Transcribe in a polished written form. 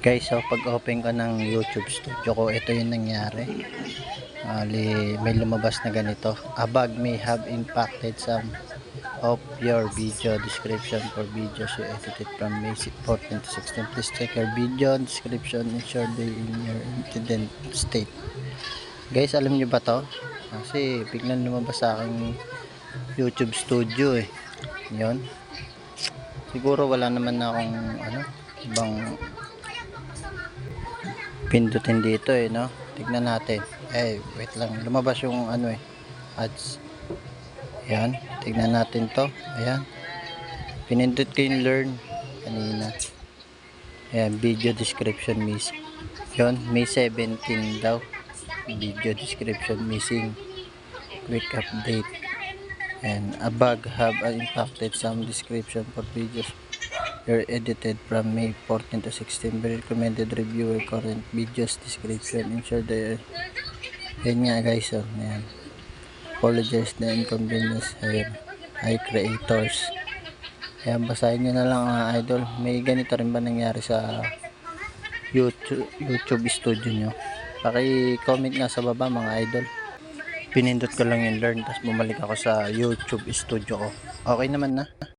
Guys, so pag open ko ng YouTube studio ko, ito yung nangyari. May lumabas na ganito. A bug may have impacted some of your video description for videos you edited from May 14 to 16. Please check your video description, ensure they in your incident state. Guys, alam nyo ba to? Kasi biglang lumabas sa aking YouTube studio eh. Yun. Siguro wala naman na akong ibang pindutin dito eh, no? Tignan natin. Wait lang. Lumabas yung ads. Ayan. Tignan natin to. Ayan. Pinindot ko yung learn kanina. Ayan. Video description missing. Yun. May 17 daw. Video description missing. Quick update. And a bug have impacted some description for videos you're edited from May 14 to 16. Be recommended reviewer current videos description, ensure they yan nga guys. Yan. Apologize the inconvenience here. Hi creators. Ayan, basahin nyo na lang mga idol. May ganito rin ba nangyari sa YouTube studio nyo? Paki-comment nga sa baba mga idol. Pinindot ko lang yung learn, tapos bumalik ako sa YouTube studio ko. Okay naman na.